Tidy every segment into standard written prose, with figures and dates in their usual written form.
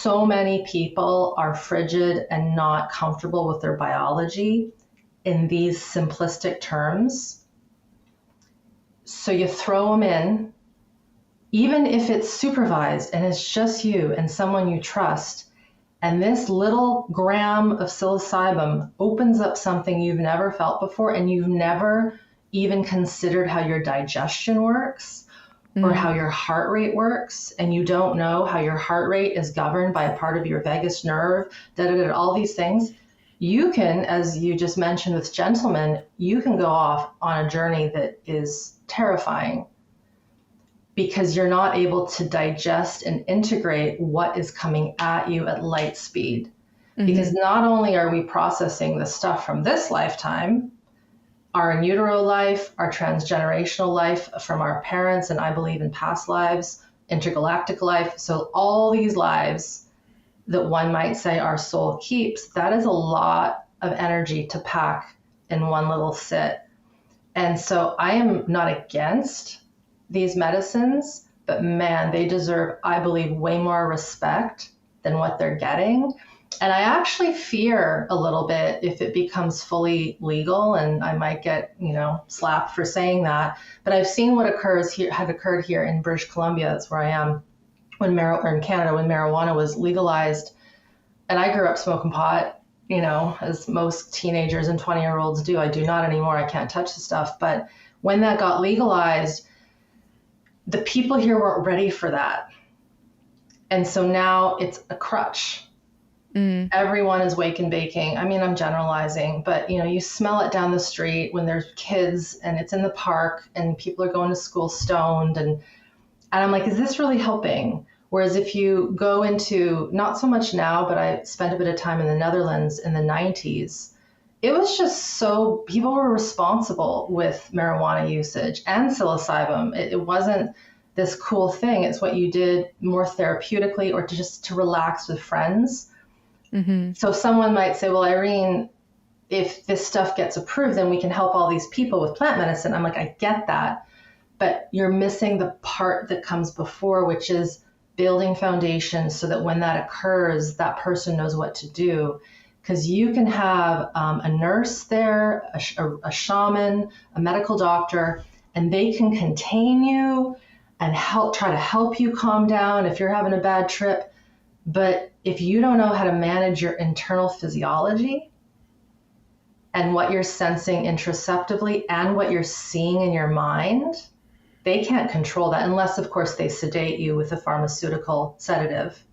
so many people are frigid and not comfortable with their biology in these simplistic terms. So you throw them in, even if it's supervised and it's just you and someone you trust, and this little gram of psilocybin opens up something you've never felt before, and you've never even considered how your digestion works or how your heart rate works, and you don't know how your heart rate is governed by a part of your vagus nerve, all these things. You can, as you just mentioned with gentlemen, you can go off on a journey that is terrifying because you're not able to digest and integrate what is coming at you at light speed. Because not only are we processing the stuff from this lifetime, our in utero life, our transgenerational life from our parents, and I believe in past lives, intergalactic life. So all these lives that one might say our soul keeps, that is a lot of energy to pack in one little sit. And so I am not against these medicines, but man, they deserve, I believe, way more respect than what they're getting. And I actually fear a little bit if it becomes fully legal, and I might get, slapped for saying that. But I've seen what had occurred here in British Columbia. That's where I am, or in Canada, when marijuana was legalized. And I grew up smoking pot, as most teenagers and 20-year-olds do. I do not anymore. I can't touch the stuff. But when that got legalized, the people here weren't ready for that. And so now it's a crutch. Everyone is wake and baking. I mean, I'm generalizing, but you smell it down the street when there's kids and it's in the park and people are going to school stoned. And I'm like, is this really helping? Whereas if you go into, not so much now, but I spent a bit of time in the Netherlands in the 90s, it was just so, people were responsible with marijuana usage and psilocybin. It wasn't this cool thing. It's what you did more therapeutically or to relax with friends. So someone might say, well, Irene, if this stuff gets approved, then we can help all these people with plant medicine. I'm like, I get that, but you're missing the part that comes before, which is building foundations so that when that occurs, that person knows what to do. Because you can have a nurse there, a shaman, a medical doctor, and they can contain you and try to help you calm down if you're having a bad trip. But if you don't know how to manage your internal physiology and what you're sensing introspectively and what you're seeing in your mind, they can't control that unless, of course, they sedate you with a pharmaceutical sedative.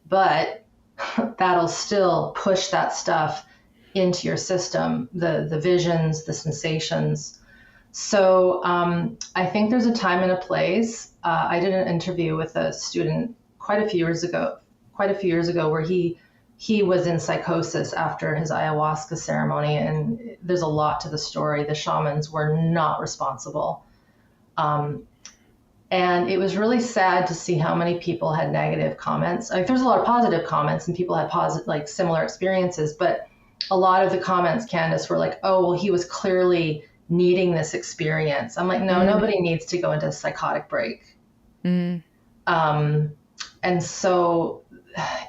But that'll still push that stuff into your system, the visions, the sensations. So I think there's a time and a place. I did an interview with a student quite a few years ago where he was in psychosis after his ayahuasca ceremony. And there's a lot to the story. The shamans were not responsible. And it was really sad to see how many people had negative comments. Like, there's a lot of positive comments and people had similar experiences, but a lot of the comments, Candice, were like, oh, well, he was clearly needing this experience. I'm like, no, nobody needs to go into a psychotic break. And so,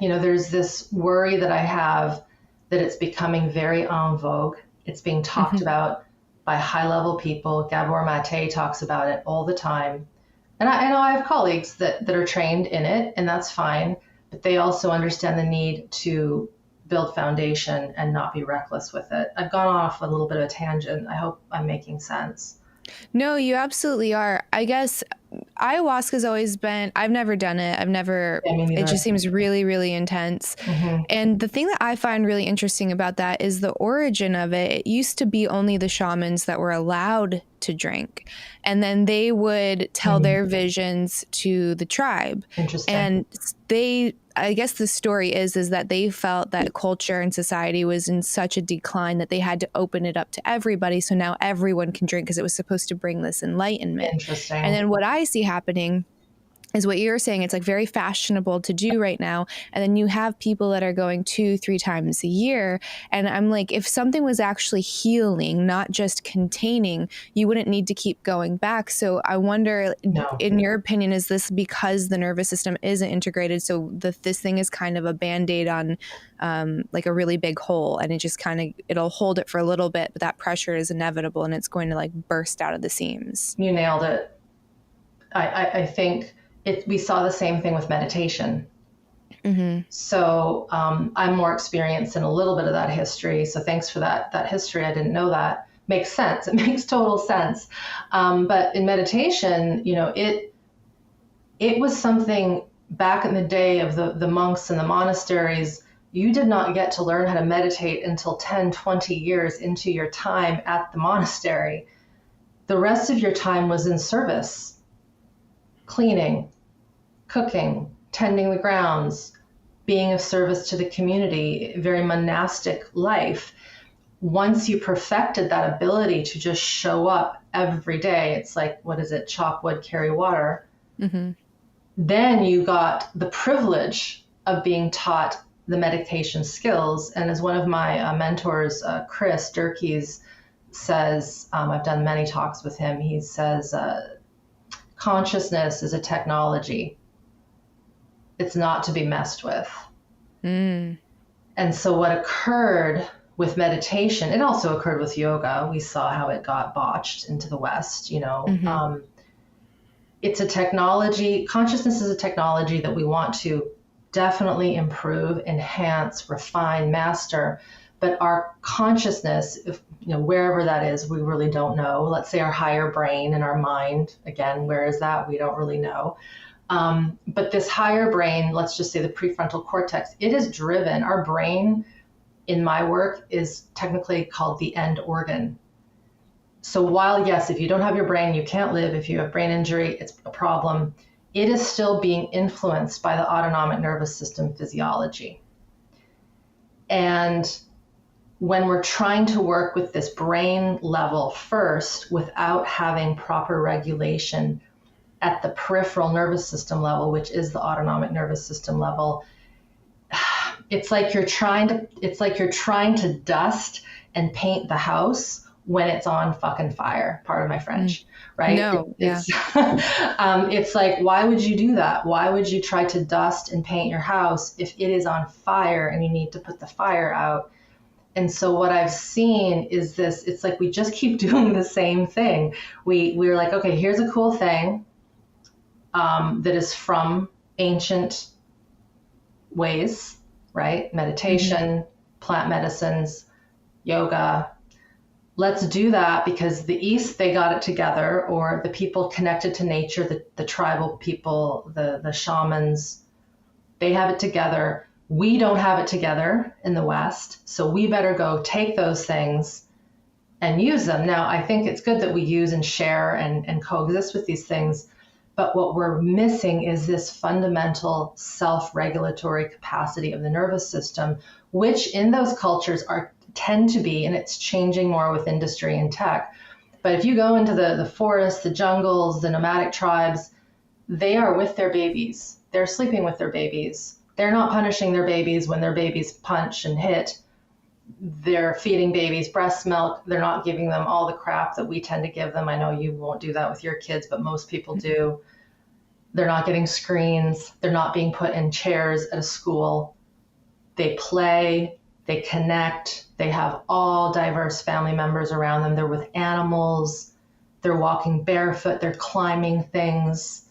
there's this worry that I have that it's becoming very en vogue. It's being talked about by high-level people. Gabor Mate talks about it all the time. And I know I have colleagues that are trained in it, and that's fine, but they also understand the need to build foundation and not be reckless with it. I've gone off a little bit of a tangent. I hope I'm making sense. No, you absolutely are. I guess ayahuasca's always been, I've never done it. It just seems really, really intense. And the thing that I find really interesting about that is the origin of it. It used to be only the shamans that were allowed to drink. And then they would tell their visions to the tribe. Interesting. And I guess the story is that they felt that culture and society was in such a decline that they had to open it up to everybody. So now everyone can drink because it was supposed to bring this enlightenment. Interesting. And then what I see happening is what you're saying. It's like very fashionable to do right now. And then you have people that are going 2-3 times a year. And I'm like, if something was actually healing, not just containing, you wouldn't need to keep going back. So I wonder, in your opinion, is this because the nervous system isn't integrated? So this thing is kind of a Band-Aid on like a really big hole, and it just kind of, it'll hold it for a little bit, but that pressure is inevitable and it's going to like burst out of the seams. You nailed it. I think we saw the same thing with meditation. Mm-hmm. So I'm more experienced in a little bit of that history. So thanks for that history. I didn't know that. Makes sense. It makes total sense. But in meditation, it was something back in the day of the monks and the monasteries. You did not get to learn how to meditate until 10, 20 years into your time at the monastery. The rest of your time was in service, cleaning, cooking, tending the grounds, being of service to the community, very monastic life. Once you perfected that ability to just show up every day, it's like, what is it? Chop wood, carry water. Mm-hmm. Then you got the privilege of being taught the meditation skills. And as one of my mentors, Chris Durkees, says, I've done many talks with him, he says, consciousness is a technology. It's not to be messed with. Mm. And so what occurred with meditation, it also occurred with yoga. We saw how it got botched into the West, Mm-hmm. It's a technology. Consciousness is a technology that we want to definitely improve, enhance, refine, master. But our consciousness, wherever that is, we really don't know. Let's say our higher brain and our mind, again, where is that? We don't really know. But this higher brain, let's just say the prefrontal cortex, it is driven. Our brain, in my work, is technically called the end organ. So while, yes, if you don't have your brain, you can't live. If you have brain injury, it's a problem. It is still being influenced by the autonomic nervous system physiology. And when we're trying to work with this brain level first without having proper regulation at the peripheral nervous system level, which is the autonomic nervous system level, it's like you're trying to dust and paint the house when it's on fucking fire. Pardon my French, right? No, it's like, why would you do that? Why would you try to dust and paint your house if it is on fire and you need to put the fire out? And so what I've seen is this, it's like we just keep doing the same thing. We're like, okay, here's a cool thing that is from ancient ways, right? Meditation, mm-hmm. plant medicines, yoga. Let's do that because the East, they got it together, or the people connected to nature, the tribal people, the shamans, they have it together. We don't have it together in the West, so we better go take those things and use them. Now, I think it's good that we use and share and coexist with these things, but what we're missing is this fundamental self-regulatory capacity of the nervous system, which in those cultures tend to be, and it's changing more with industry and tech. But if you go into the forests, the jungles, the nomadic tribes, they are with their babies. They're sleeping with their babies. They're not punishing their babies when their babies punch and hit. They're feeding babies breast milk. They're not giving them all the crap that we tend to give them. I know you won't do that with your kids, but most people do. They're not getting screens. They're not being put in chairs at a school. They play, they connect, they have all diverse family members around them. They're with animals. They're walking barefoot. They're climbing things.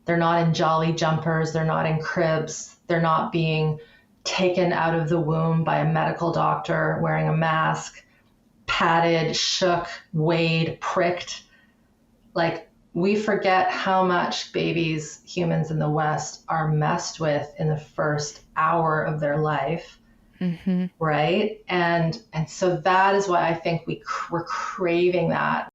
They're not in jolly jumpers. They're not in cribs. They're not being taken out of the womb by a medical doctor wearing a mask, patted, shook, weighed, pricked. Like, we forget how much babies, humans in the West, are messed with in the first hour of their life. Mm-hmm. Right? And so that is why I think we're craving that.